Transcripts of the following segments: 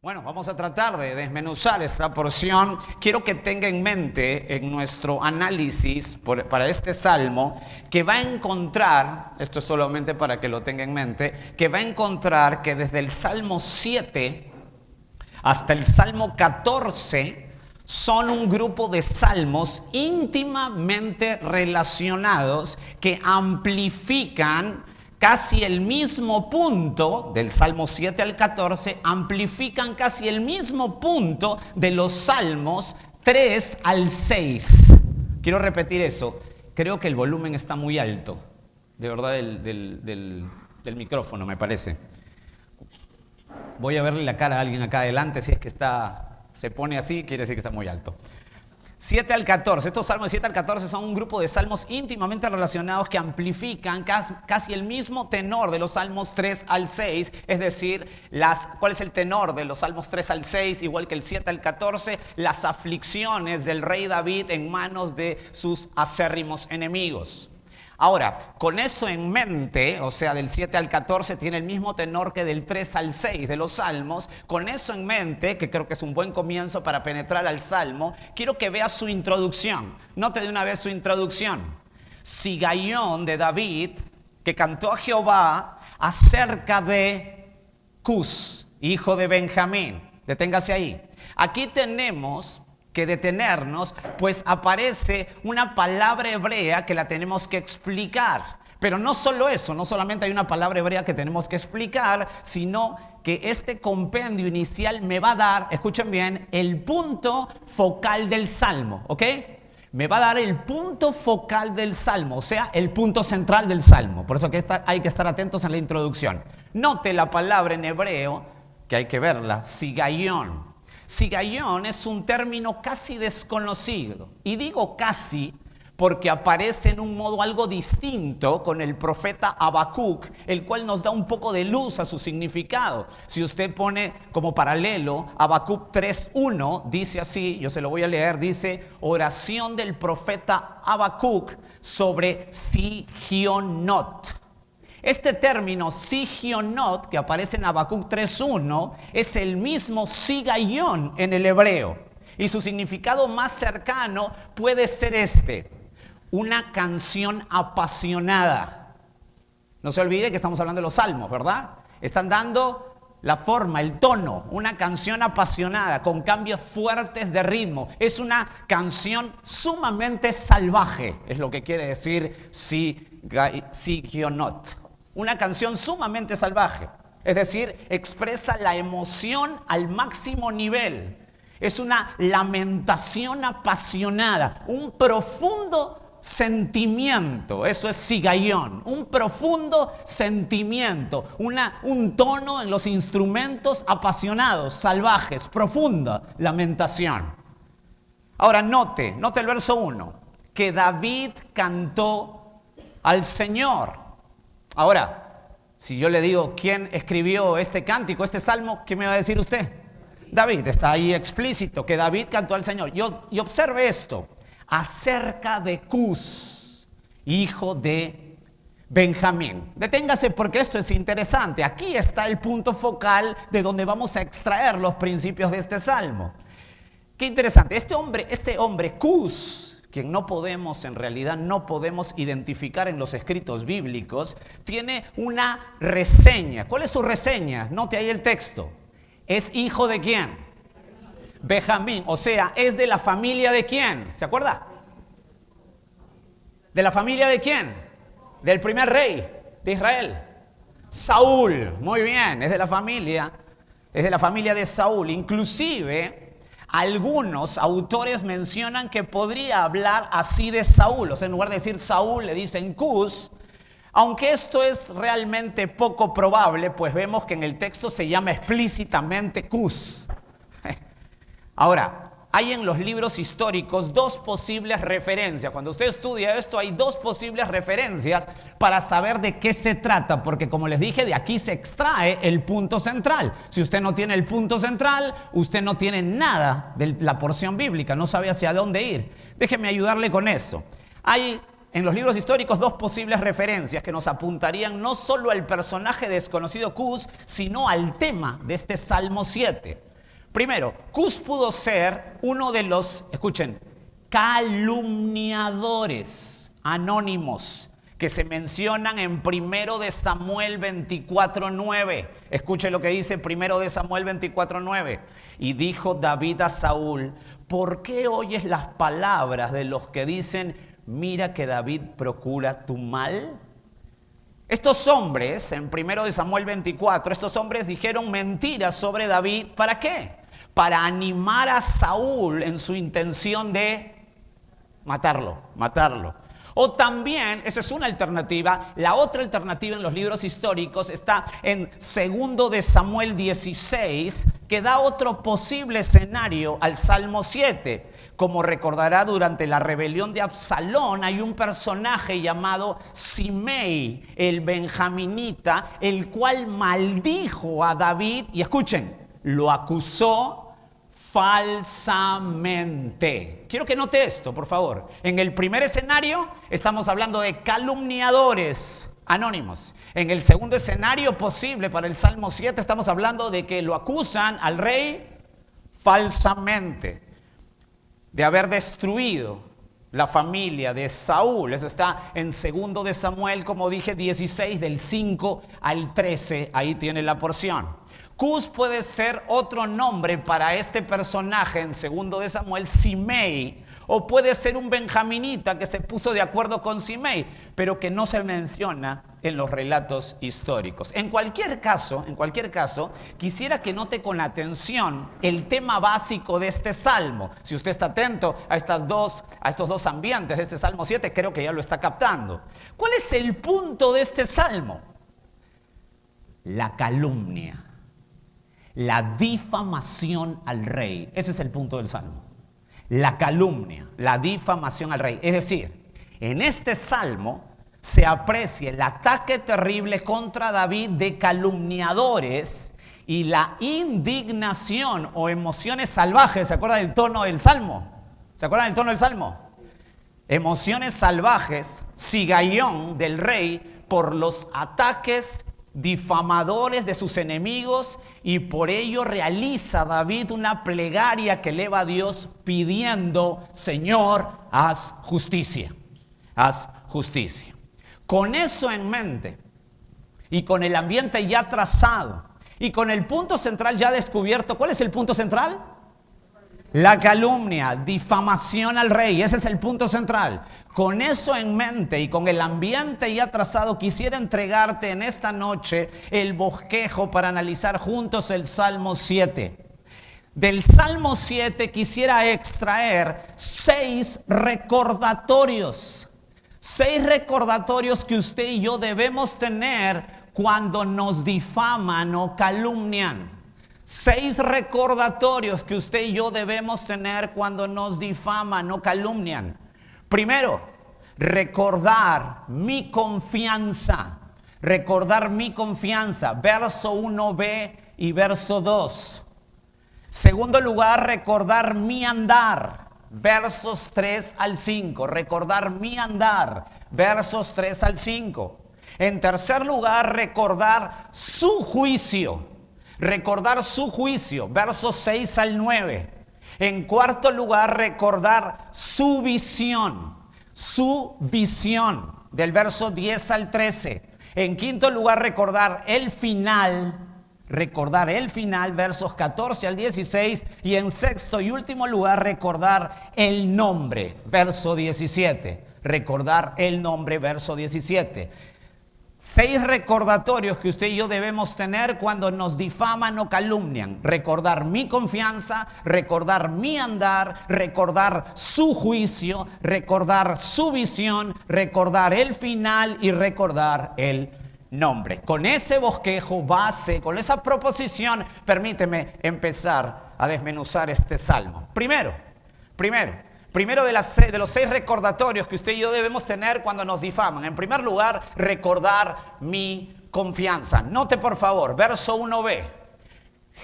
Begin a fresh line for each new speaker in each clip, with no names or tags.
Bueno, vamos a tratar de desmenuzar esta porción. Quiero que tenga en mente en nuestro análisis para este salmo que va a encontrar, esto es solamente para que lo tenga en mente, que va a encontrar que desde el Salmo 7 hasta el Salmo 14 son un grupo de salmos íntimamente relacionados que amplifican casi el mismo punto, del Salmo 7 al 14, amplifican casi el mismo punto de los Salmos 3 al 6. Quiero repetir eso. Creo que el volumen está muy alto, de verdad, del micrófono, me parece. Voy a verle la cara a alguien acá adelante, si es que se pone así, quiere decir que está muy alto. 7 al 14, estos salmos de 7 al 14 son un grupo de salmos íntimamente relacionados que amplifican casi el mismo tenor de los salmos 3 al 6, es decir, ¿cuál es el tenor de los salmos 3 al 6? Igual que el 7 al 14, las aflicciones del rey David en manos de sus acérrimos enemigos. Ahora, con eso en mente, o sea, del 7 al 14 tiene el mismo tenor que del 3 al 6 de los salmos. Con eso en mente, que creo que es un buen comienzo para penetrar al salmo, quiero que vea su introducción. Note de una vez su introducción. Sigaión de David, que cantó a Jehová acerca de Cus, hijo de Benjamín. Deténgase ahí. Aquí tenemos que detenernos, pues aparece una palabra hebrea que la tenemos que explicar. Pero no solo eso, no solamente hay una palabra hebrea que tenemos que explicar, sino que este compendio inicial me va a dar, escuchen bien, el punto focal del salmo, ¿ok? Me va a dar el punto focal del salmo, o sea, el punto central del salmo. Por eso que hay que estar atentos en la introducción. Note la palabra en hebreo, que hay que verla, sigaión. Sigaión es un término casi desconocido, y digo casi porque aparece en un modo algo distinto con el profeta Habacuc, el cual nos da un poco de luz a su significado. Si usted pone como paralelo Habacuc 3:1, dice así, yo se lo voy a leer, dice: oración del profeta Habacuc sobre Sigionot. Este término Sigionot, que aparece en Habacuc 3:1, es el mismo sigaión en el hebreo. Y su significado más cercano puede ser una canción apasionada. No se olvide que estamos hablando de los salmos, ¿verdad? Están dando la forma, el tono, una canción apasionada con cambios fuertes de ritmo. Es una canción sumamente salvaje, es lo que quiere decir Sigionot. Una canción sumamente salvaje, es decir, expresa la emoción al máximo nivel. Es una lamentación apasionada, un profundo sentimiento. Eso es sigaión, un profundo sentimiento, un tono en los instrumentos apasionados, salvajes, profunda lamentación. Ahora note el verso 1, que David cantó al Señor. Ahora, si yo le digo quién escribió este cántico, este salmo, ¿qué me va a decir usted? David, está ahí explícito que David cantó al Señor. Y observe esto, acerca de Cus, hijo de Benjamín. Deténgase porque esto es interesante. Aquí está el punto focal de donde vamos a extraer los principios de este salmo. Qué interesante, este hombre Cus, quien en realidad no podemos identificar en los escritos bíblicos, tiene una reseña. ¿Cuál es su reseña? Note ahí el texto. ¿Es hijo de quién? Benjamín, o sea, ¿es de la familia de quién? ¿Se acuerda? ¿De la familia de quién? Del primer rey de Israel, Saúl. Muy bien, es de la familia de Saúl. Inclusive algunos autores mencionan que podría hablar así de Saúl, o sea, en lugar de decir Saúl le dicen Cus, aunque esto es realmente poco probable, pues vemos que en el texto se llama explícitamente Cus. Ahora, hay en los libros históricos dos posibles referencias. Cuando usted estudia esto, hay dos posibles referencias para saber de qué se trata, porque como les dije, de aquí se extrae el punto central. Si usted no tiene el punto central, usted no tiene nada de la porción bíblica, no sabe hacia dónde ir. Déjeme ayudarle con eso. Hay en los libros históricos dos posibles referencias que nos apuntarían no solo al personaje desconocido Cus, sino al tema de este Salmo 7. Primero, Cus pudo ser uno de los, escuchen, calumniadores anónimos que se mencionan en 1 de Samuel 24:9. Escuche lo que dice 1 de Samuel 24:9. Y dijo David a Saúl: ¿por qué oyes las palabras de los que dicen, mira que David procura tu mal? Estos hombres, en 1 de Samuel 24, estos hombres dijeron mentiras sobre David. ¿Para qué? Para animar a Saúl en su intención de matarlo. O también, esa es una alternativa. La otra alternativa en los libros históricos está en 2 de Samuel 16, que da otro posible escenario al Salmo 7. Como recordará, durante la rebelión de Absalón hay un personaje llamado Simei, el benjaminita, el cual maldijo a David y, escuchen, lo acusó falsamente. Quiero que note esto, por favor. En el primer escenario estamos hablando de calumniadores anónimos. En el segundo escenario posible para el Salmo 7 estamos hablando de que lo acusan al rey falsamente de haber destruido la familia de Saúl. Eso está en 2 de Samuel, como dije, 16, del 5 al 13. Ahí tiene la porción. Cus puede ser otro nombre para este personaje en 2 de Samuel, Simei, o puede ser un benjaminita que se puso de acuerdo con Simei, pero que no se menciona en los relatos históricos. En cualquier caso, quisiera que note con atención el tema básico de este salmo. Si usted está atento a estos dos ambientes de este Salmo 7, creo que ya lo está captando. ¿Cuál es el punto de este salmo? La calumnia. La difamación al rey. Ese es el punto del salmo. La calumnia, la difamación al rey. Es decir, en este salmo se aprecia el ataque terrible contra David de calumniadores y la indignación o emociones salvajes. ¿Se acuerdan del tono del salmo? Emociones salvajes, sigayón del rey por los ataques difamadores de sus enemigos, y por ello realiza David una plegaria que eleva a Dios pidiendo: Señor, haz justicia, haz justicia. Con eso en mente y con el ambiente ya trazado y con el punto central ya descubierto. ¿Cuál es el punto central? La calumnia, difamación al rey. Ese es el punto central. Con eso en mente y con el ambiente ya trazado, quisiera entregarte en esta noche el bosquejo para analizar juntos el Salmo 7. Del Salmo 7 quisiera extraer 6 recordatorios. 6 recordatorios que usted y yo debemos tener cuando nos difaman o calumnian. 6 recordatorios que usted y yo debemos tener cuando nos difaman o calumnian. Primero, recordar mi confianza. Recordar mi confianza. Verso 1b y verso 2. Segundo lugar, recordar mi andar. Versos 3 al 5. Recordar mi andar. Versos 3 al 5. En tercer lugar, recordar su juicio. Recordar su juicio, versos 6 al 9. En cuarto lugar, recordar su visión, del verso 10 al 13. En quinto lugar, recordar el final, versos 14 al 16. Y en sexto y último lugar, recordar el nombre, verso 17. Recordar el nombre, verso 17. 6 recordatorios que usted y yo debemos tener cuando nos difaman o calumnian. Recordar mi confianza, recordar mi andar, recordar su juicio, recordar su visión, recordar el final y recordar el nombre. Con ese bosquejo base, con esa proposición, permíteme empezar a desmenuzar este salmo. Primero de los 6 recordatorios que usted y yo debemos tener cuando nos difaman. En primer lugar, recordar mi confianza. Note por favor, verso 1b.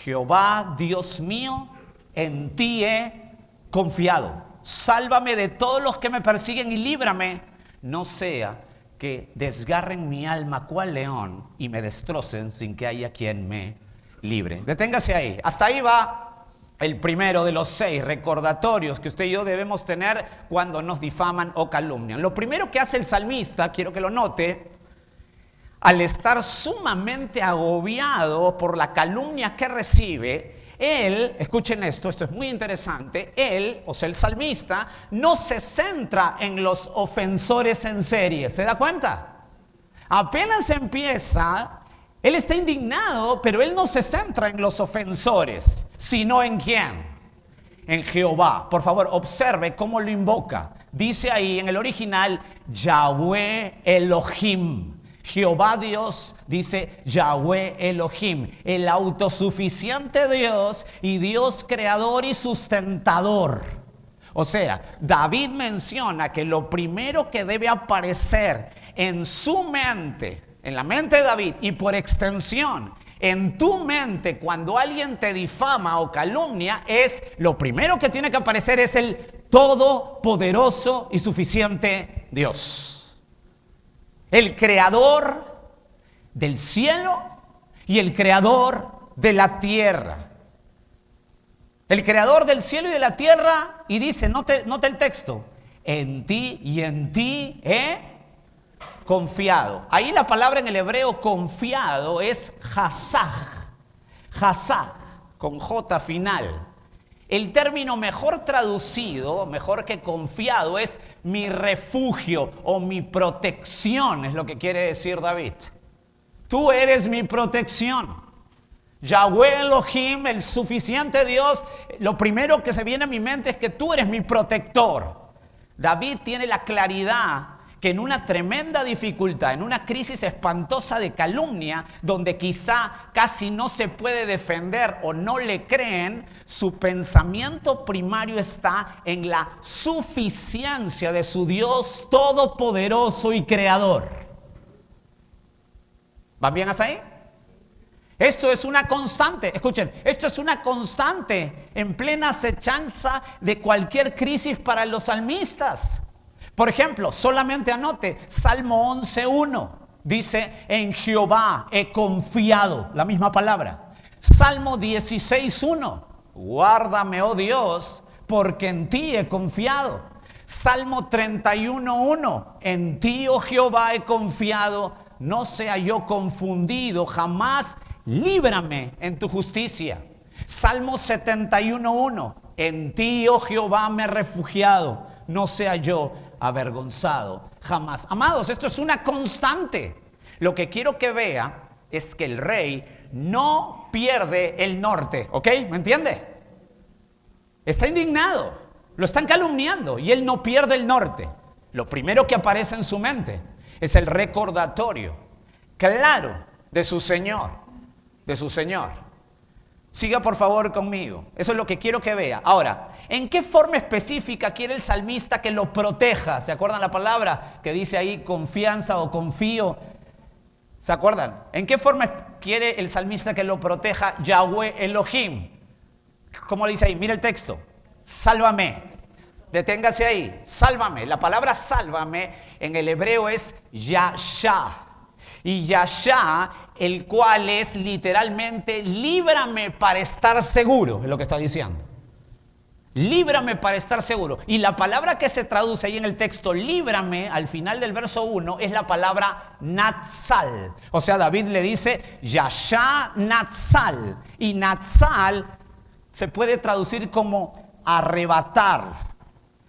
Jehová, Dios mío, en ti he confiado. Sálvame de todos los que me persiguen y líbrame. No sea que desgarren mi alma cual león y me destrocen sin que haya quien me libre. Deténgase ahí. Hasta ahí va el primero de los 6 recordatorios que usted y yo debemos tener cuando nos difaman o calumnian. Lo primero que hace el salmista, quiero que lo note, al estar sumamente agobiado por la calumnia que recibe, él, escuchen esto es muy interesante, él, o sea el salmista, no se centra en los ofensores en serie. ¿Se da cuenta? Apenas empieza, él está indignado, pero él no se centra en los ofensores, sino en ¿quién? En Jehová. Por favor, observe cómo lo invoca. Dice ahí en el original, Yahweh Elohim. Jehová Dios, dice Yahweh Elohim, el autosuficiente Dios y Dios creador y sustentador. O sea, David menciona que lo primero que debe aparecer en su mente, en la mente de David y por extensión en tu mente cuando alguien te difama o calumnia, es lo primero que tiene que aparecer es el todopoderoso y suficiente Dios. El creador del cielo y el creador de la tierra. El creador del cielo y de la tierra, y dice, note el texto, en ti y en ti he confiado. Ahí la palabra en el hebreo confiado es hasaj, con J final. El término mejor traducido, mejor que confiado, es mi refugio o mi protección, es lo que quiere decir David. Tú eres mi protección. Yahweh Elohim, el suficiente Dios, lo primero que se viene a mi mente es que tú eres mi protector. David tiene la claridad que en una tremenda dificultad, en una crisis espantosa de calumnia, donde quizá casi no se puede defender o no le creen, su pensamiento primario está en la suficiencia de su Dios todopoderoso y creador. ¿Van bien hasta ahí? Esto es una constante, escuchen, esto es una constante en plena acechanza de cualquier crisis para los salmistas. Por ejemplo, solamente anote, Salmo 11.1, dice, en Jehová he confiado, la misma palabra. Salmo 16.1, guárdame, oh Dios, porque en ti he confiado. Salmo 31.1, en ti, oh Jehová, he confiado, no sea yo confundido, jamás líbrame en tu justicia. Salmo 71.1, en ti, oh Jehová, me he refugiado, no sea yo avergonzado jamás. Amados, esto es una constante. Lo que quiero que vea es que el rey no pierde el norte, ¿ok? ¿Me entiende? Está indignado, lo están calumniando y él no pierde el norte. Lo primero que aparece en su mente es el recordatorio claro de su Señor, Siga por favor conmigo. Eso es lo que quiero que vea. Ahora, ¿en qué forma específica quiere el salmista que lo proteja? ¿Se acuerdan la palabra que dice ahí confianza o confío? ¿Se acuerdan? ¿En qué forma quiere el salmista que lo proteja Yahweh Elohim? ¿Cómo dice ahí? Mira el texto. Sálvame. Deténgase ahí. Sálvame. La palabra sálvame en el hebreo es Yasha. Y Yasha, el cual es literalmente líbrame para estar seguro, es lo que está diciendo. Líbrame para estar seguro. Y la palabra que se traduce ahí en el texto, líbrame, al final del verso 1, es la palabra natsal. O sea, David le dice, Yasha natsal. Y natsal se puede traducir como arrebatar,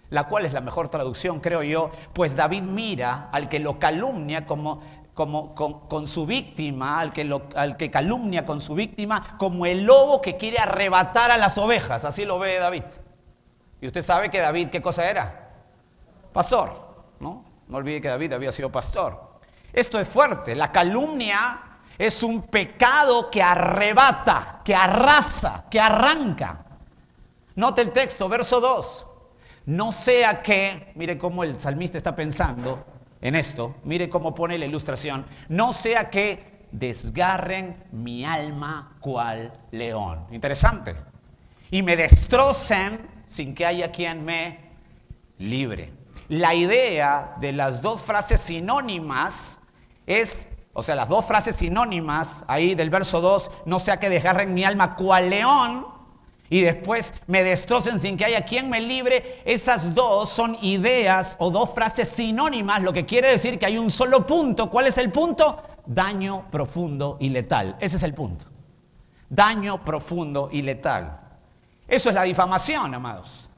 la cual es la mejor traducción, creo yo, pues David mira al que lo calumnia con su víctima, al que calumnia con su víctima, como el lobo que quiere arrebatar a las ovejas. Así lo ve David. Y usted sabe que David, ¿qué cosa era? Pastor, ¿no? No olvide que David había sido pastor. Esto es fuerte. La calumnia es un pecado que arrebata, que arrasa, que arranca. Note el texto, verso 2. No sea que, mire cómo el salmista está pensando en esto, mire cómo pone la ilustración, no sea que desgarren mi alma cual león. Interesante. Y me destrocen sin que haya quien me libre. La idea de las dos frases sinónimas es, o sea, las dos frases sinónimas ahí del verso 2, no sea que desgarren mi alma cual león, y después me destrocen sin que haya quien me libre, esas dos son ideas o dos frases sinónimas, lo que quiere decir que hay un solo punto. ¿Cuál es el punto? Daño profundo y letal. Ese es el punto. Daño profundo y letal. Eso es la difamación, amados.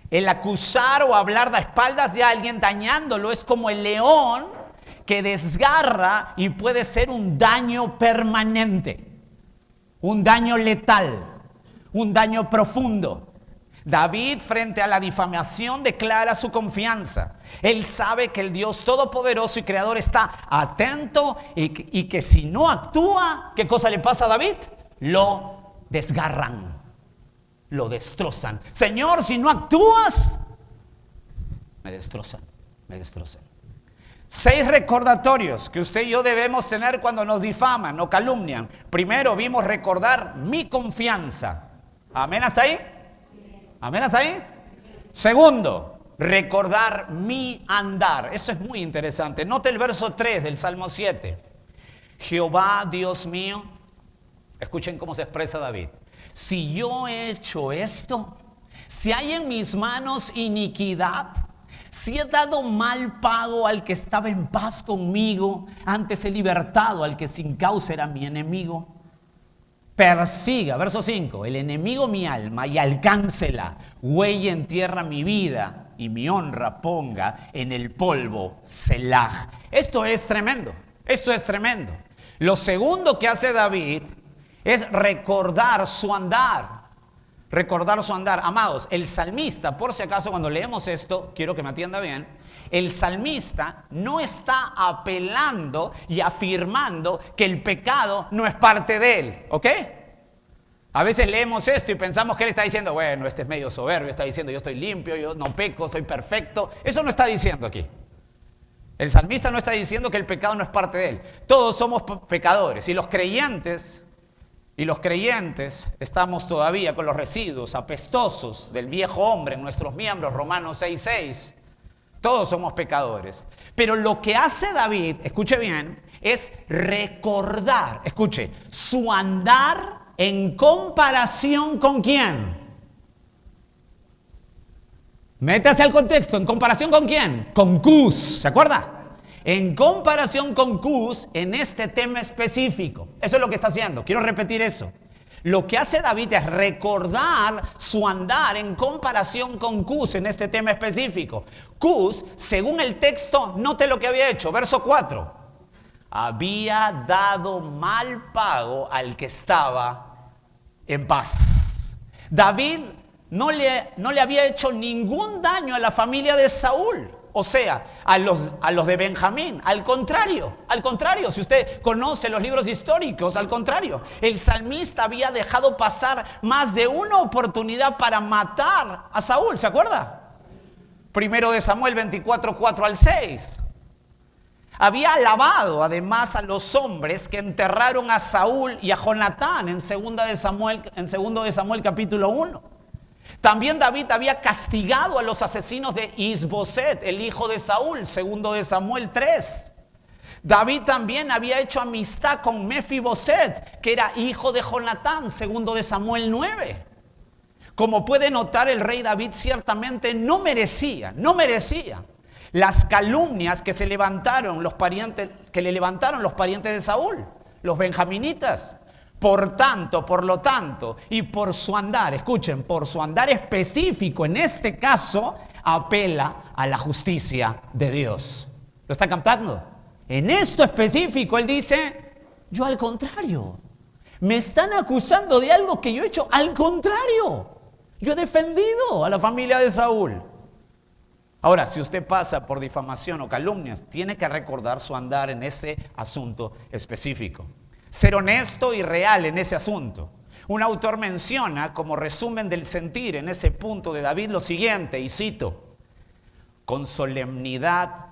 El acusar o hablar de espaldas de alguien dañándolo es como el león que desgarra y puede ser un daño permanente, un daño letal, un daño profundo. David, frente a la difamación, declara su confianza. Él sabe que el Dios Todopoderoso y Creador está atento y que si no actúa, ¿qué cosa le pasa a David? Lo desgarran, lo destrozan. Señor, si no actúas, me destrozan, me destrozan. 6 recordatorios que usted y yo debemos tener cuando nos difaman o calumnian. Primero, vimos recordar mi confianza. ¿Amén hasta ahí? ¿Amén hasta ahí? Segundo, recordar mi andar. Esto es muy interesante. Note el verso 3 del Salmo 7. Jehová, Dios mío, escuchen cómo se expresa David. Si yo he hecho esto, si hay en mis manos iniquidad, si he dado mal pago al que estaba en paz conmigo, antes he libertado al que sin causa era mi enemigo. Persiga, verso 5, el enemigo mi alma y alcáncela, huelle en tierra mi vida y mi honra ponga en el polvo, Selah. Esto es tremendo, esto es tremendo. Lo segundo que hace David es recordar su andar. Recordar su andar. Amados, el salmista, por si acaso cuando leemos esto, quiero que me atienda bien, el salmista no está apelando y afirmando que el pecado no es parte de él, ¿ok? A veces leemos esto y pensamos que él está diciendo, bueno, este es medio soberbio, está diciendo yo estoy limpio, yo no peco, soy perfecto. Eso no está diciendo aquí. El salmista no está diciendo que el pecado no es parte de él. Todos somos pecadores y los creyentes estamos todavía con los residuos apestosos del viejo hombre en nuestros miembros, Romanos 6:6. Todos somos pecadores. Pero lo que hace David, escuche bien, es recordar, escuche, su andar en comparación con ¿quién? Métase al contexto, ¿en comparación con quién? Con Cus, ¿se acuerda? En comparación con Cus en este tema específico. Eso es lo que está haciendo, quiero repetir eso. Lo que hace David es recordar su andar en comparación con Cus en este tema específico. Cus, según el texto, note lo que había hecho, verso 4. Había dado mal pago al que estaba en paz. David no le había hecho ningún daño a la familia de Saúl. O sea, a los de Benjamín, al contrario, si usted conoce los libros históricos, al contrario, el salmista había dejado pasar más de una oportunidad para matar a Saúl, ¿se acuerda? Primero de Samuel 24, 4 al 6. Había alabado además a los hombres que enterraron a Saúl y a Jonatán en segundo de Samuel capítulo 1. También David había castigado a los asesinos de Isboset, el hijo de Saúl, segundo de Samuel 3. David también había hecho amistad con Mefiboset, que era hijo de Jonatán, segundo de Samuel 9. Como puede notar, el rey David ciertamente no merecía las calumnias que le levantaron los parientes de Saúl, los benjaminitas. Por lo tanto, y por su andar, escuchen, por su andar específico, en este caso, apela a la justicia de Dios. ¿Lo está captando? En esto específico, él dice, yo al contrario, me están acusando de algo que yo he hecho, al contrario, yo he defendido a la familia de Saúl. Ahora, si usted pasa por difamación o calumnias, tiene que recordar su andar en ese asunto específico. Ser honesto y real en ese asunto. Un autor menciona como resumen del sentir en ese punto de David lo siguiente, y cito: con solemnidad,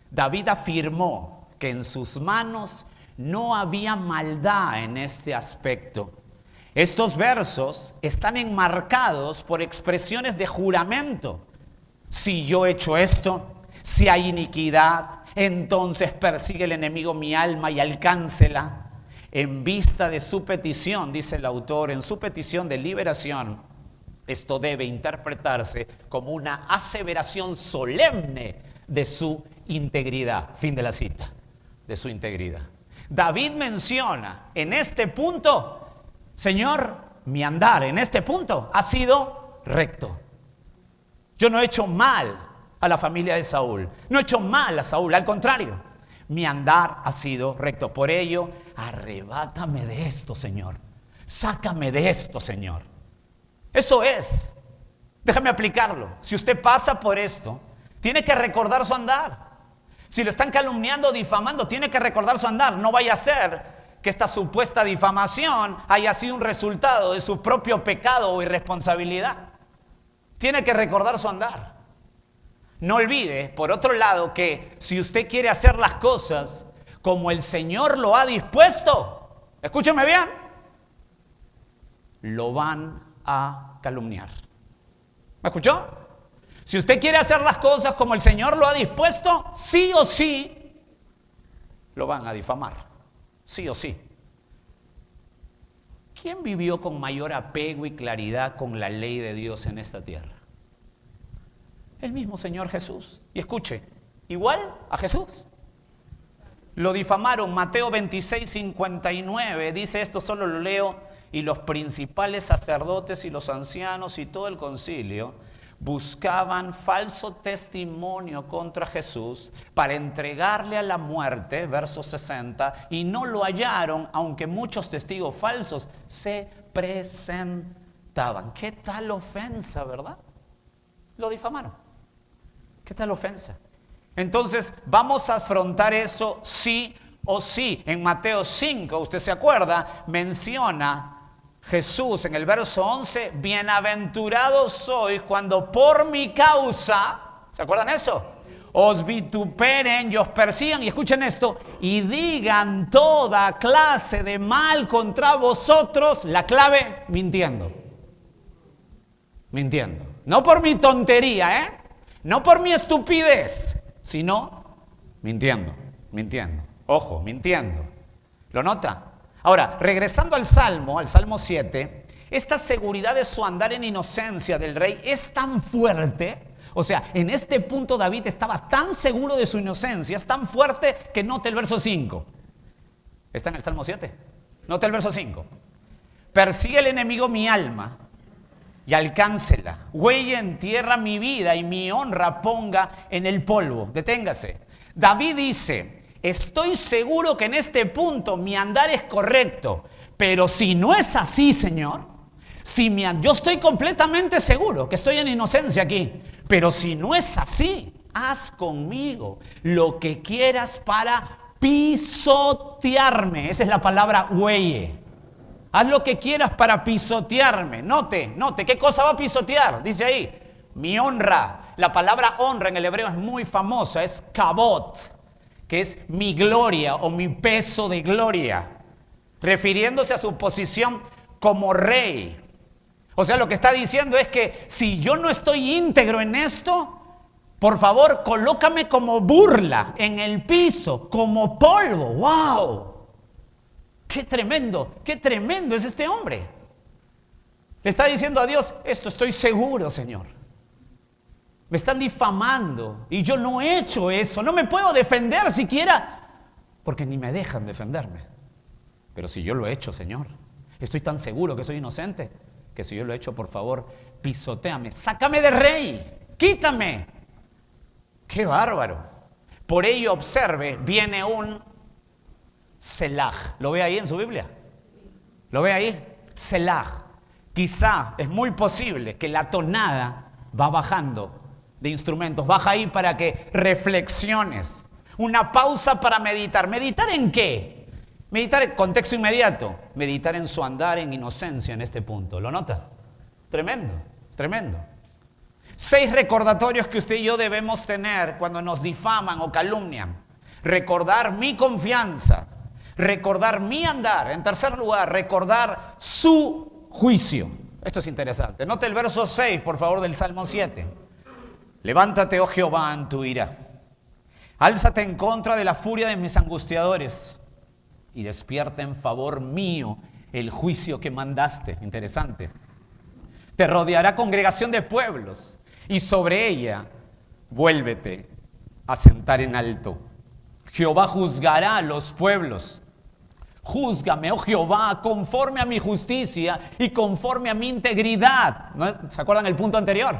David afirmó que en sus manos no había maldad en este aspecto. Estos versos están enmarcados por expresiones de juramento. Si yo he hecho esto, si hay iniquidad, entonces persigue el enemigo mi alma y alcáncela. En vista de su petición, dice el autor, en su petición de liberación, Esto debe interpretarse como una aseveración solemne de su integridad. Fin de la cita. De su integridad. David menciona en este punto, Señor, mi andar en este punto ha sido recto. Yo no he hecho mal a la familia de Saúl. No he hecho mal a Saúl, al contrario. Mi andar ha sido recto. Por ello, arrebátame de esto, Señor. Sácame de esto, Señor. Eso es. Déjame aplicarlo. Si usted pasa por esto, tiene que recordar su andar. Si lo están calumniando o difamando, tiene que recordar su andar. No vaya a ser que esta supuesta difamación haya sido un resultado de su propio pecado o irresponsabilidad. Tiene que recordar su andar. No olvide, por otro lado, que si usted quiere hacer las cosas como el Señor lo ha dispuesto, escúcheme bien, lo van a calumniar. ¿Me escuchó? Si usted quiere hacer las cosas como el Señor lo ha dispuesto, sí o sí, lo van a difamar. Sí o sí. ¿Quién vivió con mayor apego y claridad con la ley de Dios en esta tierra? El mismo Señor Jesús. Y escuche, igual a Jesús. Lo difamaron. Mateo 26:59 dice esto, solo lo leo. Y los principales sacerdotes y los ancianos y todo el concilio buscaban falso testimonio contra Jesús para entregarle a la muerte, verso 60, y no lo hallaron, aunque muchos testigos falsos se presentaban. ¿Qué tal ofensa, verdad? Lo difamaron. ¿Qué tal ofensa? Entonces, vamos a afrontar eso sí o sí. En Mateo 5, usted se acuerda, menciona Jesús en el verso 11, bienaventurados sois cuando por mi causa, ¿se acuerdan eso? Os vituperen y os persigan, y escuchen esto, y digan toda clase de mal contra vosotros. La clave, mintiendo. Mintiendo. No por mi tontería, no por mi estupidez, sino mintiendo, mintiendo. Ojo, mintiendo. ¿Lo nota? Ahora, regresando al Salmo 7, esta seguridad de su andar en inocencia del rey es tan fuerte. O sea, en este punto David estaba tan seguro de su inocencia, es tan fuerte que note el verso 5. Está en el Salmo 7. Note el verso 5. Persigue el enemigo mi alma y alcáncela. Huelle en tierra mi vida y mi honra ponga en el polvo. Deténgase. David dice: estoy seguro que en este punto mi andar es correcto, pero si no es así, Señor, yo estoy completamente seguro que estoy en inocencia aquí, pero si no es así, haz conmigo lo que quieras para pisotearme. Esa es la palabra huelle. Haz lo que quieras para pisotearme. Note, ¿qué cosa va a pisotear? Dice ahí, mi honra. La palabra honra en el hebreo es muy famosa, es kabot, que es mi gloria o mi peso de gloria, refiriéndose a su posición como rey. O sea, lo que está diciendo es que si yo no estoy íntegro en esto, por favor, colócame como burla en el piso, como polvo. ¡Wow! ¡Qué tremendo es este hombre! Le está diciendo a Dios, esto estoy seguro, Señor. Me están difamando y yo no he hecho eso. No me puedo defender siquiera porque ni me dejan defenderme. Pero si yo lo he hecho, Señor, estoy tan seguro que soy inocente que si yo lo he hecho, por favor, pisotéame. Sácame de rey. Quítame. ¡Qué bárbaro! Por ello, observe, viene un Selah. ¿Lo ve ahí en su Biblia? ¿Lo ve ahí? Selah. Quizá es muy posible que la tonada va bajando de instrumentos. Baja ahí para que reflexiones. Una pausa para meditar. ¿Meditar en qué? Meditar en contexto inmediato. Meditar en su andar en inocencia en este punto. ¿Lo nota? Tremendo, tremendo. 6 recordatorios que usted y yo debemos tener cuando nos difaman o calumnian. Recordar mi confianza. Recordar mi andar. En tercer lugar, recordar su juicio. Esto es interesante. Note el verso 6, por favor, del Salmo 7. Levántate, oh Jehová, en tu ira. Álzate en contra de la furia de mis angustiadores y despierta en favor mío el juicio que mandaste. Interesante. Te rodeará congregación de pueblos y sobre ella vuélvete a sentar en alto. Jehová juzgará a los pueblos. Júzgame, oh Jehová, conforme a mi justicia y conforme a mi integridad. ¿No? ¿Se acuerdan el punto anterior?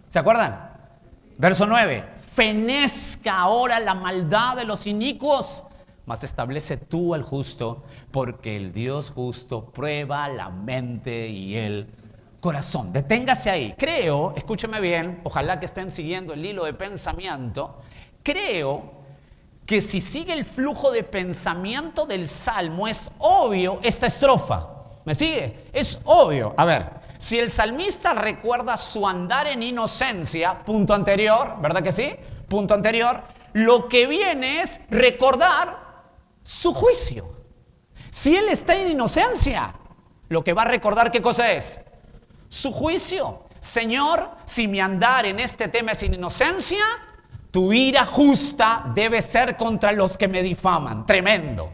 ¿Se acuerdan? Verso 9. Fenezca ahora la maldad de los inicuos, mas establece tú al justo, porque el Dios justo prueba la mente y el corazón. Deténgase ahí. Creo, escúcheme bien, ojalá que estén siguiendo el hilo de pensamiento. Creo que si sigue el flujo de pensamiento del Salmo, es obvio esta estrofa. ¿Me sigue? Es obvio. A ver, si el salmista recuerda su andar en inocencia, punto anterior, ¿verdad que sí? Punto anterior, lo que viene es recordar su juicio. Si él está en inocencia, lo que va a recordar, ¿qué cosa es? Su juicio. Señor, si mi andar en este tema es en inocencia, tu ira justa debe ser contra los que me difaman. Tremendo,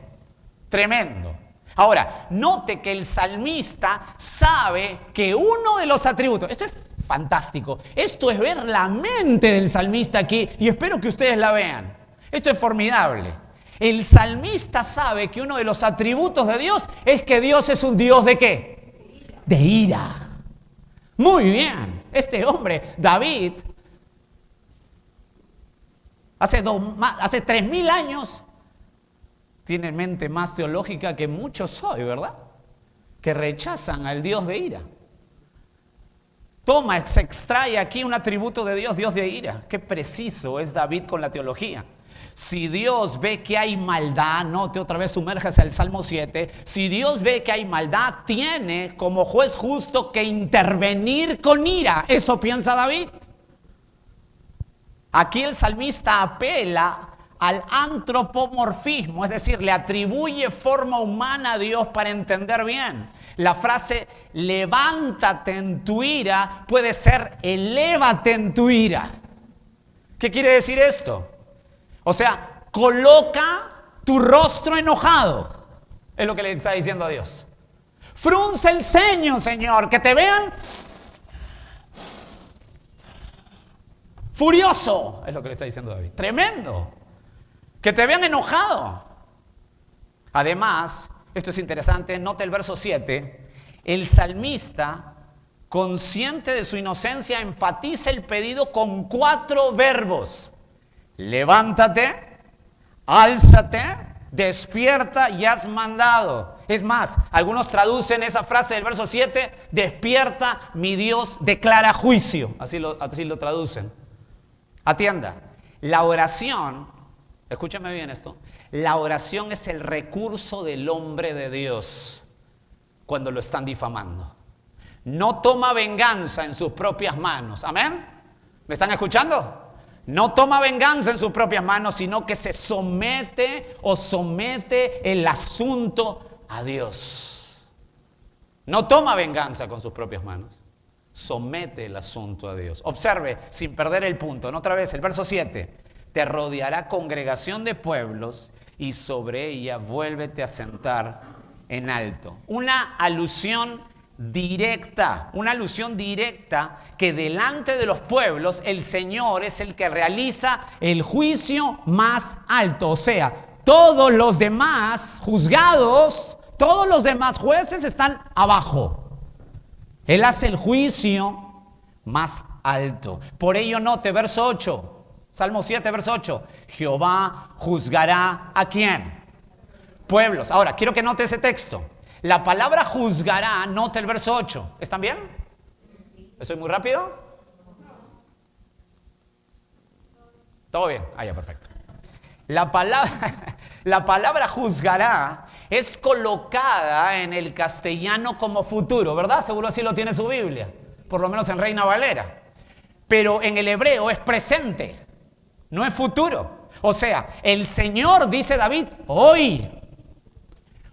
tremendo. Ahora, note que el salmista sabe que uno de los atributos, esto es fantástico, esto es ver la mente del salmista aquí y espero que ustedes la vean. Esto es formidable. El salmista sabe que uno de los atributos de Dios es que Dios es un Dios ¿de qué? De ira. Muy bien, este hombre, David, hace 3000 años, tiene mente más teológica que muchos hoy, ¿verdad? Que rechazan al Dios de ira. Se extrae aquí un atributo de Dios, Dios de ira. Qué preciso es David con la teología. Si Dios ve que hay maldad, note otra vez, sumérjase al Salmo 7. Si Dios ve que hay maldad, tiene como juez justo que intervenir con ira. Eso piensa David. Aquí el salmista apela al antropomorfismo, es decir, le atribuye forma humana a Dios para entender bien. La frase levántate en tu ira puede ser elévate en tu ira. ¿Qué quiere decir esto? O sea, coloca tu rostro enojado. Es lo que le está diciendo a Dios. Frunce el ceño, Señor, que te vean furioso. Es lo que le está diciendo David. Tremendo. Que te vean enojado. Además, esto es interesante, nota el verso 7. El salmista, consciente de su inocencia, enfatiza el pedido con 4 verbos. Levántate, álzate, despierta y has mandado. Es más, algunos traducen esa frase del verso 7, despierta, mi Dios declara juicio. Así lo traducen. Atienda, la oración, escúchame bien esto, la oración es el recurso del hombre de Dios cuando lo están difamando. No toma venganza en sus propias manos. ¿Amén? ¿Me están escuchando? No toma venganza en sus propias manos, sino que se somete el asunto a Dios. No toma venganza con sus propias manos. Somete el asunto a Dios. Observe, sin perder el punto, otra vez, el verso 7. Te rodeará congregación de pueblos y sobre ella vuélvete a sentar en alto. Una alusión directa que delante de los pueblos el Señor es el que realiza el juicio más alto. O sea, todos los demás juzgados, todos los demás jueces están abajo. Él hace el juicio más alto. Por ello note verso 8, Salmo 7, verso 8. Jehová juzgará ¿a quién? Pueblos. Ahora, quiero que note ese texto. La palabra juzgará, note el verso 8. ¿Están bien? ¿Estoy muy rápido? ¿Todo bien? Ah, ya, perfecto. La palabra juzgará es colocada en el castellano como futuro, ¿verdad? Seguro así lo tiene su Biblia, por lo menos en Reina Valera. Pero en el hebreo es presente, no es futuro. O sea, el Señor, dice David, hoy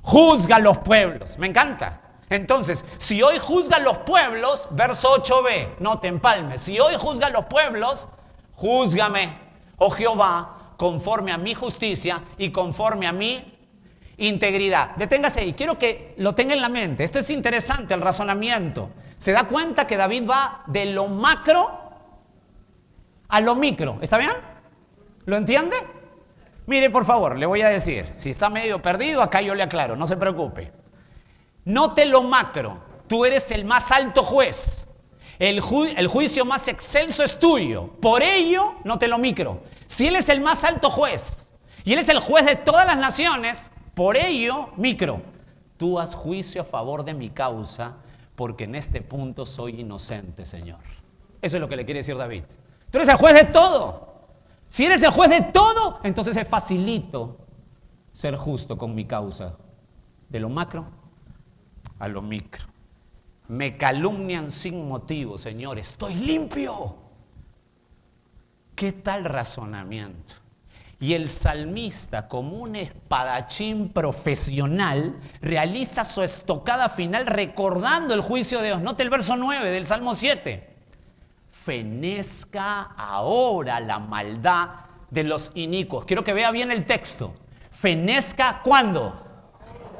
juzga a los pueblos. Me encanta. Entonces, si hoy juzga a los pueblos, verso 8b, no te empalmes. Si hoy juzga a los pueblos, júzgame, oh Jehová, conforme a mi justicia y conforme a mi integridad. Deténgase ahí, quiero que lo tenga en la mente. Esto es interesante, el razonamiento. Se da cuenta que David va de lo macro a lo micro. ¿Está bien? ¿Lo entiende? Mire, por favor, le voy a decir. Si está medio perdido, acá yo le aclaro. No se preocupe. Note lo macro. Tú eres el más alto juez. El juicio más excelso es tuyo. Por ello, note lo micro. Si Él es el más alto juez y Él es el juez de todas las naciones, por ello, micro, tú haz juicio a favor de mi causa, porque en este punto soy inocente, Señor. Eso es lo que le quiere decir David. Tú eres el juez de todo. Si eres el juez de todo, entonces es facilito ser justo con mi causa. De lo macro a lo micro. Me calumnian sin motivo, Señor. Estoy limpio. ¿Qué tal razonamiento? Y el salmista, como un espadachín profesional, realiza su estocada final recordando el juicio de Dios. Note el verso 9 del Salmo 7. Fenezca ahora la maldad de los inicuos. Quiero que vea bien el texto. Fenezca, ¿cuándo?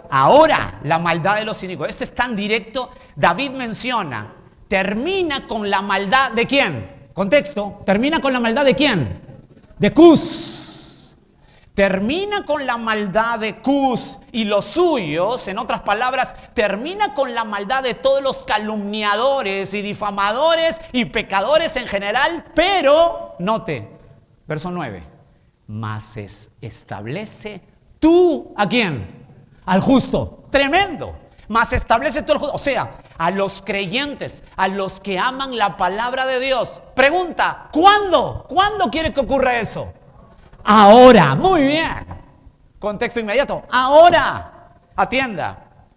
Ahora la maldad de los inicuos. Esto es tan directo. David menciona, termina con la maldad de ¿quién? Contexto, termina con la maldad de ¿quién? De Cus. Termina con la maldad de Cus y los suyos, en otras palabras, termina con la maldad de todos los calumniadores y difamadores y pecadores en general, pero, note, verso 9, mas establece tú, ¿a quién? Al justo. Tremendo. Mas establece tú al justo, o sea, a los creyentes, a los que aman la palabra de Dios. Pregunta, ¿cuándo? ¿Cuándo quiere que ocurra eso? Ahora, muy bien. Contexto inmediato. Ahora, atienda.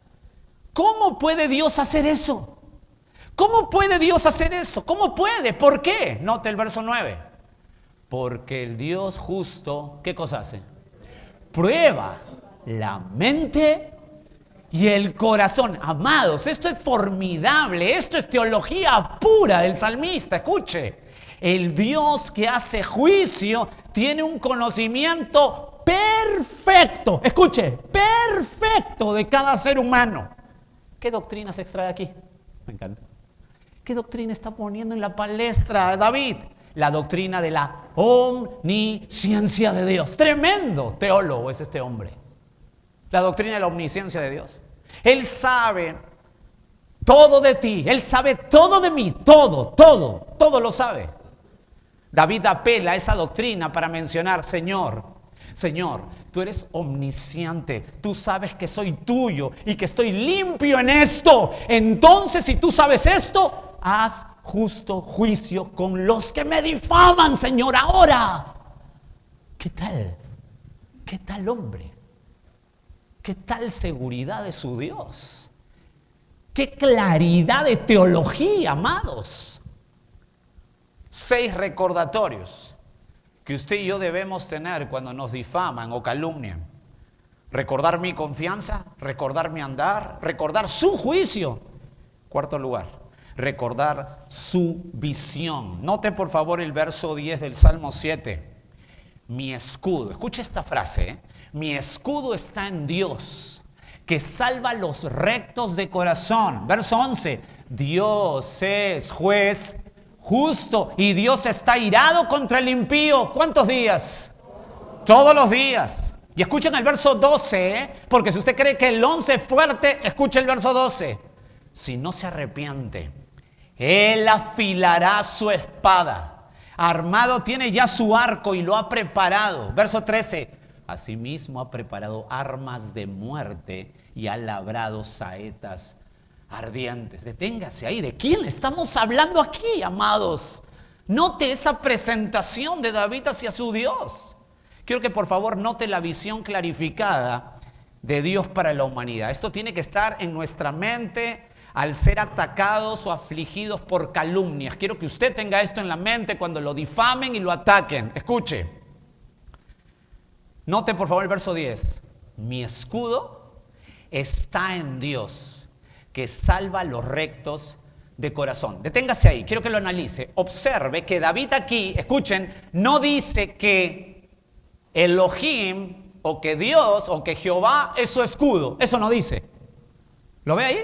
¿Cómo puede Dios hacer eso? ¿Cómo puede Dios hacer eso? ¿Cómo puede? ¿Por qué? Note el verso 9. Porque el Dios justo, ¿qué cosa hace? Prueba la mente y el corazón. Amados, esto es formidable. Esto es teología pura del salmista. Escuche. El Dios que hace juicio tiene un conocimiento perfecto, escuche, perfecto de cada ser humano. ¿Qué doctrina se extrae aquí? Me encanta. ¿Qué doctrina está poniendo en la palestra David? La doctrina de la omnisciencia de Dios. Tremendo teólogo es este hombre. La doctrina de la omnisciencia de Dios. Él sabe todo de ti, Él sabe todo de mí, todo lo sabe. David apela a esa doctrina para mencionar, Señor, tú eres omnisciente, tú sabes que soy tuyo y que estoy limpio en esto. Entonces, si tú sabes esto, haz justo juicio con los que me difaman, Señor, ahora. ¿Qué tal? ¿Qué tal hombre? ¿Qué tal seguridad de su Dios? ¡Qué claridad de teología, amados! 6 recordatorios que usted y yo debemos tener cuando nos difaman o calumnian. Recordar mi confianza, recordar mi andar, recordar su juicio. 4º lugar, recordar su visión. Note por favor el verso 10 del Salmo 7. Mi escudo, escuche esta frase, mi escudo está en Dios, que salva a los rectos de corazón. Verso 11, Dios es juez justo y Dios está airado contra el impío. ¿Cuántos días? Todos los días. Y escuchen el verso 12, porque si usted cree que el 11 es fuerte, escuche el verso 12. Si no se arrepiente, Él afilará su espada. Armado tiene ya su arco y lo ha preparado. Verso 13. Asimismo ha preparado armas de muerte y ha labrado saetas ardientes. Deténgase ahí. ¿De quién estamos hablando aquí, amados? Note esa presentación de David hacia su Dios. Quiero que por favor note la visión clarificada de Dios para la humanidad. Esto tiene que estar en nuestra mente al ser atacados o afligidos por calumnias. Quiero que usted tenga esto en la mente cuando lo difamen y lo ataquen. Escuche. Note por favor el verso 10. Mi escudo está en Dios, que salva a los rectos de corazón. Deténgase ahí, quiero que lo analice. Observe que David aquí, escuchen, no dice que Elohim o que Dios o que Jehová es su escudo. Eso no dice. ¿Lo ve ahí?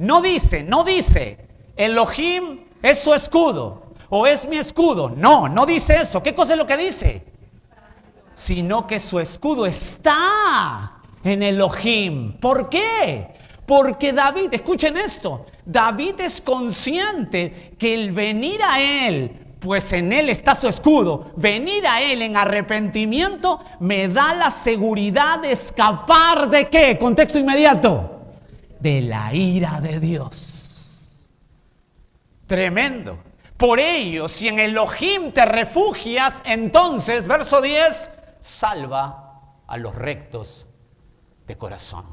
No dice, Elohim es su escudo o es mi escudo. No dice eso. ¿Qué cosa es lo que dice? Sino que su escudo está en Elohim. ¿Por qué? Porque David, escuchen esto, David es consciente que el venir a él, pues en él está su escudo, venir a él en arrepentimiento me da la seguridad de escapar ¿de qué? Contexto inmediato. De la ira de Dios. Tremendo. Por ello, si en Elohim te refugias, entonces, verso 10, salva a los rectos de corazón.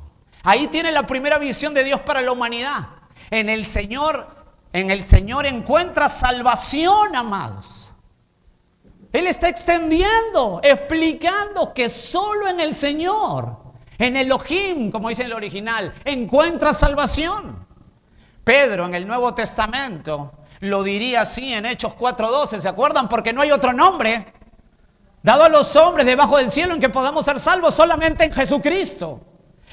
Ahí tiene la primera visión de Dios para la humanidad. En el Señor encuentra salvación, amados. Él está extendiendo, explicando que solo en el Señor, en Elohim, como dice en el original, encuentra salvación. Pedro en el Nuevo Testamento lo diría así en Hechos 4:12, ¿se acuerdan? Porque no hay otro nombre dado a los hombres debajo del cielo en que podamos ser salvos, solamente en Jesucristo.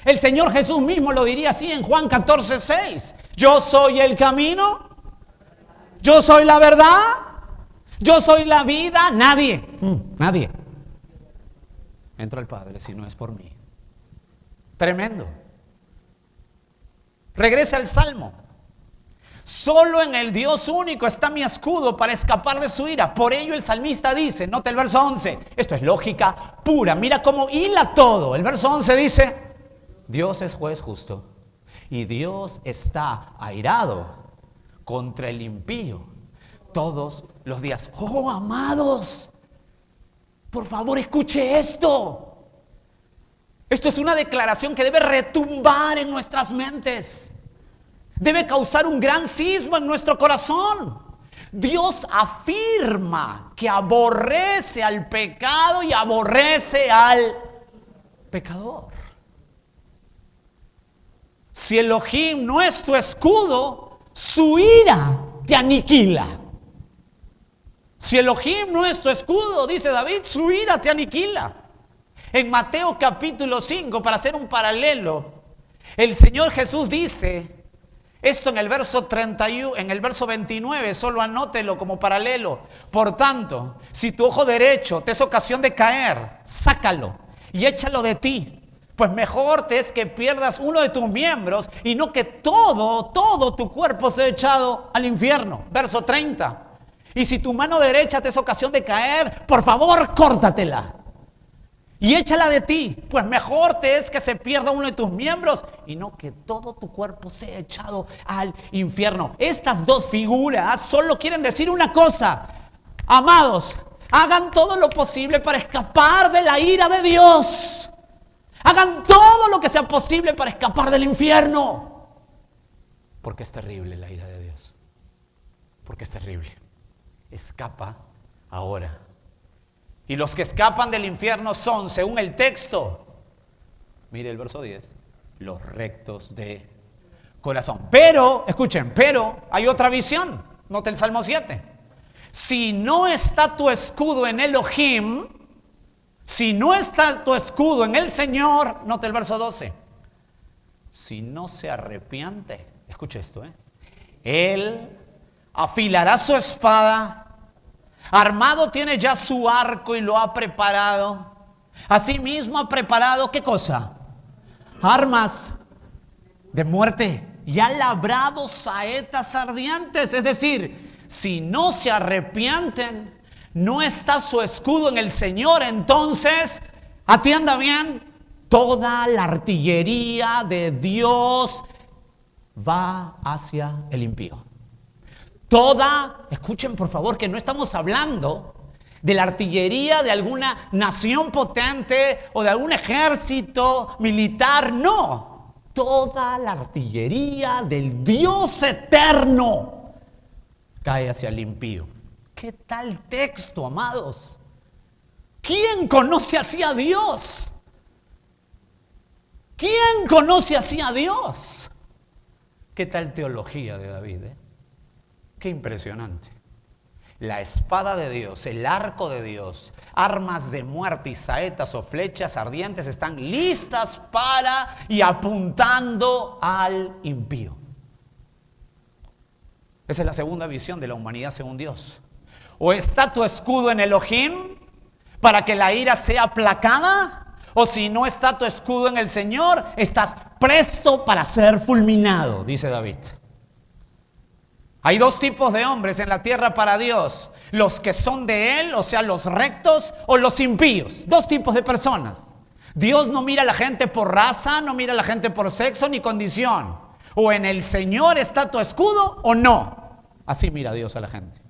El Señor Jesús mismo lo diría así en Juan 14:6. Yo soy el camino, yo soy la verdad, yo soy la vida. Nadie entra al Padre si no es por mí. Tremendo. Regresa al Salmo. Solo en el Dios único está mi escudo para escapar de su ira. Por ello el salmista dice, nota el verso 11, esto es lógica pura, mira cómo hila todo. El verso 11 dice, Dios es juez justo y Dios está airado contra el impío todos los días. Oh, amados, por favor escuche esto. Esto es una declaración que debe retumbar en nuestras mentes. Debe causar un gran sismo en nuestro corazón. Dios afirma que aborrece al pecado y aborrece al pecador. Si Elohim no es tu escudo, su ira te aniquila. Si Elohim no es tu escudo, dice David, su ira te aniquila. En Mateo capítulo 5, para hacer un paralelo, el Señor Jesús dice esto en el verso 31, en el verso 29, solo anótelo como paralelo. Por tanto, si tu ojo derecho te es ocasión de caer, sácalo y échalo de ti. Pues mejor te es que pierdas uno de tus miembros y no que todo tu cuerpo sea echado al infierno. Verso 30. Y si tu mano derecha te es ocasión de caer, por favor, córtatela y échala de ti. Pues mejor te es que se pierda uno de tus miembros y no que todo tu cuerpo sea echado al infierno. Estas dos figuras solo quieren decir una cosa. Amados, hagan todo lo posible para escapar de la ira de Dios. Hagan todo lo que sea posible para escapar del infierno. Porque es terrible la ira de Dios. Porque es terrible. Escapa ahora. Y los que escapan del infierno son, según el texto, mire el verso 10, los rectos de corazón. Pero, escuchen, pero hay otra visión. Nota el Salmo 7. Si no está tu escudo en Elohim, si no está tu escudo en el Señor, nota el verso 12. Si no se arrepiente, escuche esto, Él afilará su espada, armado tiene ya su arco y lo ha preparado. Asimismo ha preparado, ¿qué cosa? Armas de muerte y ha labrado saetas ardientes. Es decir, si no se arrepienten, no está su escudo en el Señor, entonces, atienda bien, toda la artillería de Dios va hacia el impío. Escuchen por favor que no estamos hablando de la artillería de alguna nación potente o de algún ejército militar, no. Toda la artillería del Dios eterno cae hacia el impío. ¿Qué tal texto, amados? ¿Quién conoce así a Dios? ¿Quién conoce así a Dios? ¿Qué tal teología de David? Qué impresionante. La espada de Dios, el arco de Dios, armas de muerte y saetas o flechas ardientes están listas para y apuntando al impío. Esa es la segunda visión de la humanidad según Dios. O está tu escudo en Elohim para que la ira sea aplacada, o si no está tu escudo en el Señor, estás presto para ser fulminado, dice David. Hay dos tipos de hombres en la tierra para Dios: los que son de Él, o sea, los rectos, o los impíos. Dos tipos de personas. Dios no mira a la gente por raza, no mira a la gente por sexo ni condición. O en el Señor está tu escudo o no. Así mira Dios a la gente.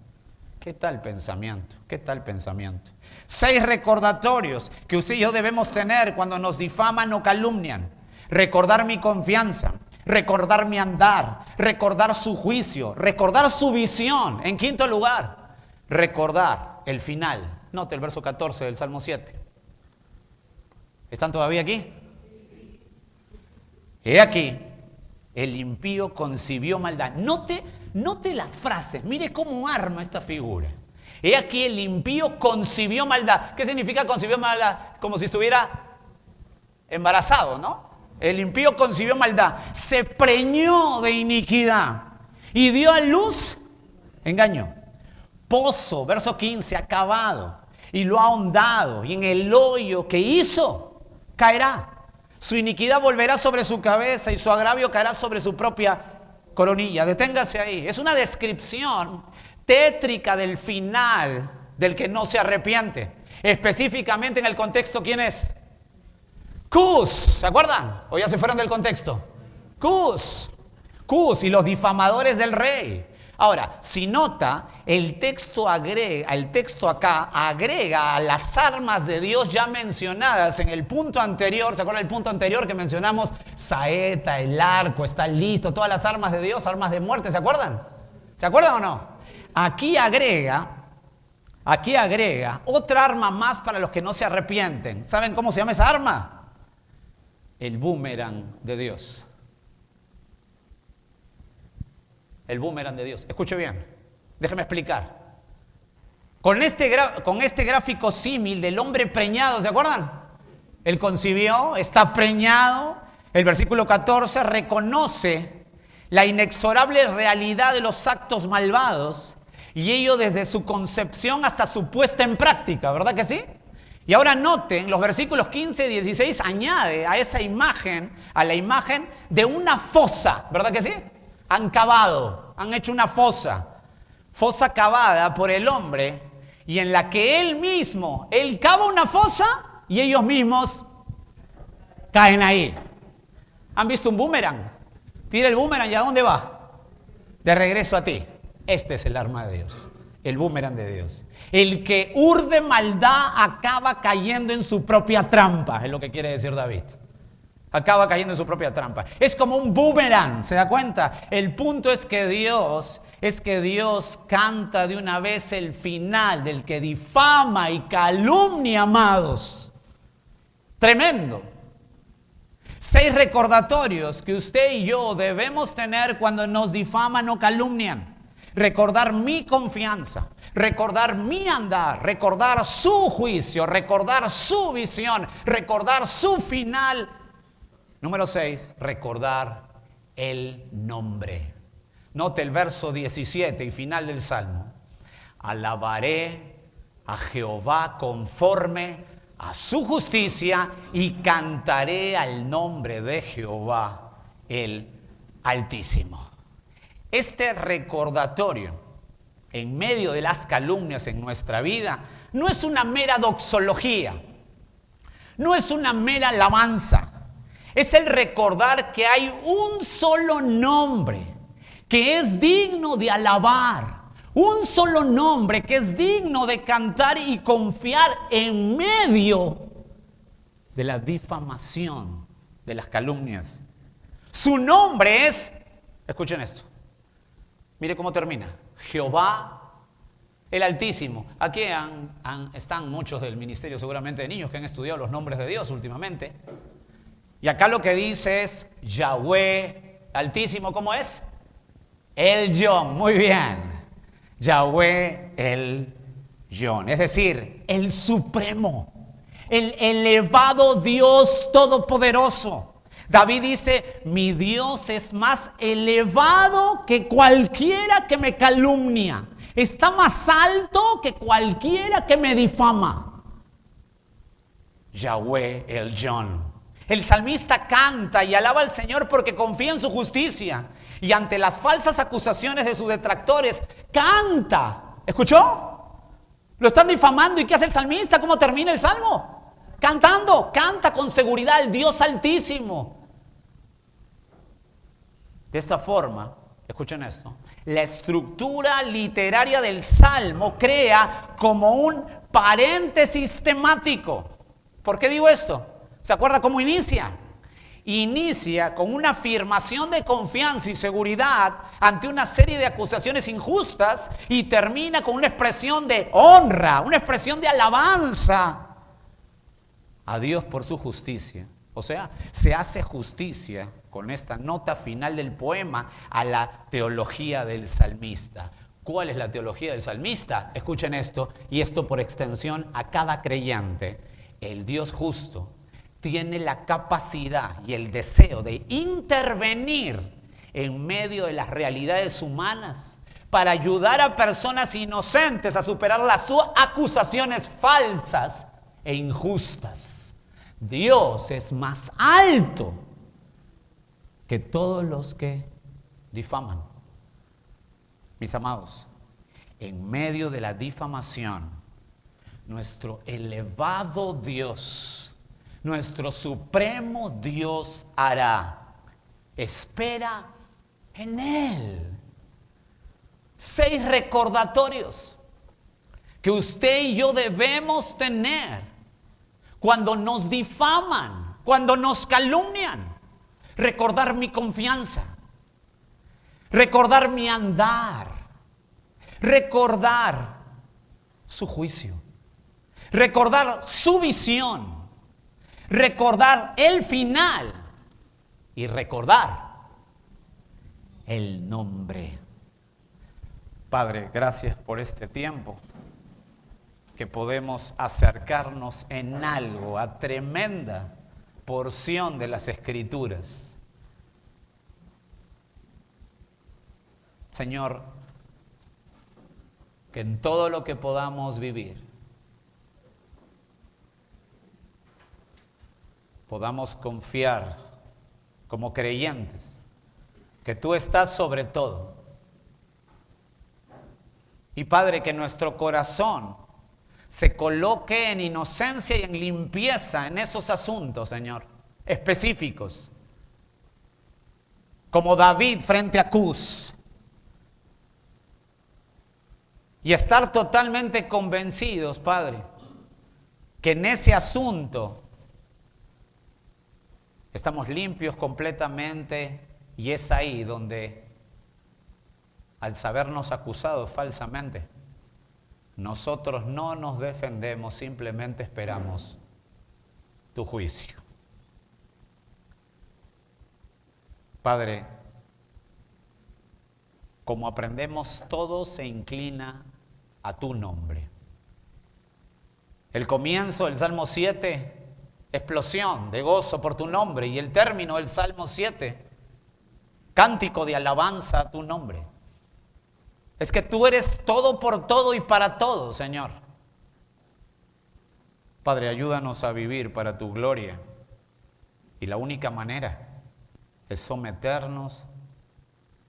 ¿Qué tal pensamiento? ¿Qué tal pensamiento? 6 recordatorios que usted y yo debemos tener cuando nos difaman o calumnian. Recordar mi confianza, recordar mi andar, recordar su juicio, recordar su visión. En quinto lugar, recordar el final. Note el verso 14 del Salmo 7. ¿Están todavía aquí? He aquí, el impío concibió maldad. Note las frases, mire cómo arma esta figura. He aquí, el impío concibió maldad. ¿Qué significa concibió maldad? Como si estuviera embarazado, ¿no? El impío concibió maldad, se preñó de iniquidad y dio a luz engaño. Pozo, verso 15, acabado, y lo ha ahondado, y en el hoyo que hizo caerá. Su iniquidad volverá sobre su cabeza y su agravio caerá sobre su propia coronilla. Deténgase ahí. Es una descripción tétrica del final del que no se arrepiente. Específicamente en el contexto, ¿quién es? Cus, ¿se acuerdan? ¿O ya se fueron del contexto? Cus y los difamadores del rey. Ahora, si nota, el texto acá agrega a las armas de Dios ya mencionadas en el punto anterior. ¿Se acuerdan del punto anterior que mencionamos? Saeta, el arco, está listo, todas las armas de Dios, armas de muerte, ¿se acuerdan? ¿Se acuerdan o no? Aquí agrega otra arma más para los que no se arrepienten. ¿Saben cómo se llama esa arma? El boomerang de Dios. El boomerang de Dios. Escuche bien, déjeme explicar. Con este gráfico símil del hombre preñado, ¿se acuerdan? Él concibió, está preñado. El versículo 14 reconoce la inexorable realidad de los actos malvados, y ello desde su concepción hasta su puesta en práctica, ¿verdad que sí? Y ahora noten, los versículos 15 y 16 añade a esa imagen, a la imagen de una fosa, ¿verdad que sí? Han cavado, han hecho una fosa cavada por el hombre, y en la que él cava una fosa y ellos mismos caen ahí. ¿Han visto un boomerang? Tira el boomerang y ¿a dónde va? De regreso a ti. Este es el arma de Dios, el boomerang de Dios. El que urde maldad acaba cayendo en su propia trampa, es lo que quiere decir David. Acaba cayendo en su propia trampa. Es como un boomerang, ¿se da cuenta? El punto es que Dios canta de una vez el final del que difama y calumnia, amados. Tremendo. 6 recordatorios que usted y yo debemos tener cuando nos difaman o calumnian. Recordar mi confianza, recordar mi andar, recordar su juicio, recordar su visión, recordar su final. Número 6, recordar el nombre. Note el verso 17 y final del Salmo. Alabaré a Jehová conforme a su justicia y cantaré al nombre de Jehová el Altísimo. Este recordatorio en medio de las calumnias en nuestra vida no es una mera doxología, no es una mera alabanza. Es el recordar que hay un solo nombre que es digno de alabar, un solo nombre que es digno de cantar y confiar en medio de la difamación, de las calumnias. Su nombre es, escuchen esto, mire cómo termina, Jehová el Altísimo. Aquí están muchos del ministerio seguramente de niños que han estudiado los nombres de Dios últimamente. Y acá lo que dice es Yahweh Altísimo. ¿Cómo es? El Yon. Muy bien. Yahweh el Yon. Es decir, el Supremo, el elevado Dios Todopoderoso. David dice, mi Dios es más elevado que cualquiera que me calumnia. Está más alto que cualquiera que me difama. Yahweh el John. El salmista canta y alaba al Señor porque confía en su justicia. Y ante las falsas acusaciones de sus detractores, canta. ¿Escuchó? Lo están difamando. ¿Y qué hace el salmista? ¿Cómo termina el salmo? Cantando. Canta con seguridad al Dios Altísimo. De esta forma, escuchen esto, la estructura literaria del salmo crea como un paréntesis temático. ¿Por qué digo esto? ¿Se acuerda cómo inicia? Inicia con una afirmación de confianza y seguridad ante una serie de acusaciones injustas y termina con una expresión de honra, una expresión de alabanza a Dios por su justicia. O sea, se hace justicia con esta nota final del poema a la teología del salmista. ¿Cuál es la teología del salmista? Escuchen esto, y esto por extensión a cada creyente. El Dios justo tiene la capacidad y el deseo de intervenir en medio de las realidades humanas para ayudar a personas inocentes a superar las acusaciones falsas e injustas. Dios es más alto que todos los que difaman. Mis amados, en medio de la difamación, nuestro elevado Dios, nuestro supremo Dios hará. Espera en Él. 6 recordatorios que usted y yo debemos tener cuando nos difaman, cuando nos calumnian. Recordar mi confianza, recordar mi andar, recordar su juicio, recordar su visión, recordar el final y recordar el nombre. Padre, gracias por este tiempo que podemos acercarnos en algo a tremenda porción de las Escrituras. Señor, que en todo lo que podamos vivir, podamos confiar como creyentes que tú estás sobre todo. Y Padre, que nuestro corazón se coloque en inocencia y en limpieza en esos asuntos, Señor, específicos. Como David frente a Cus. Y estar totalmente convencidos, Padre, que en ese asunto estamos limpios completamente y es ahí donde, al sabernos acusados falsamente, nosotros no nos defendemos, simplemente esperamos tu juicio. Padre, como aprendemos, todo se inclina a tu nombre. El comienzo del Salmo 7, explosión de gozo por tu nombre, y el término del Salmo 7, cántico de alabanza a tu nombre. Es que tú eres todo por todo y para todo, Señor. Padre, ayúdanos a vivir para tu gloria. Y la única manera es someternos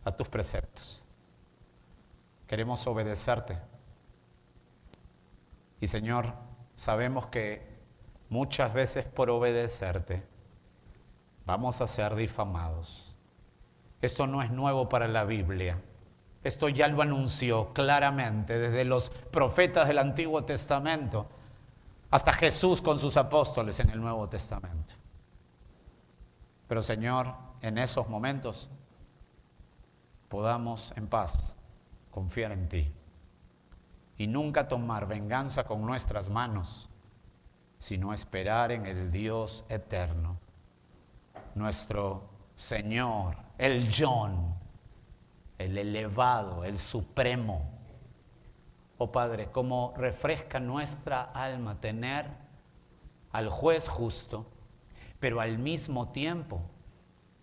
a tus preceptos. Queremos obedecerte. Y Señor, sabemos que muchas veces por obedecerte vamos a ser difamados. Esto no es nuevo para la Biblia. Esto ya lo anunció claramente desde los profetas del Antiguo Testamento hasta Jesús con sus apóstoles en el Nuevo Testamento. Pero Señor, en esos momentos podamos en paz confiar en ti y nunca tomar venganza con nuestras manos, sino esperar en el Dios eterno, nuestro Señor, el John, el elevado, el supremo. Oh Padre, cómo refresca nuestra alma tener al juez justo, pero al mismo tiempo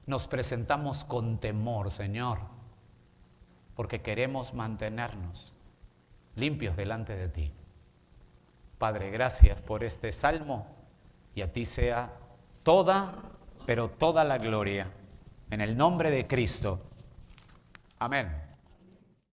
nos presentamos con temor, Señor, porque queremos mantenernos limpios delante de ti. Padre, gracias por este salmo y a ti sea toda, pero toda la gloria. En el nombre de Cristo. Amén.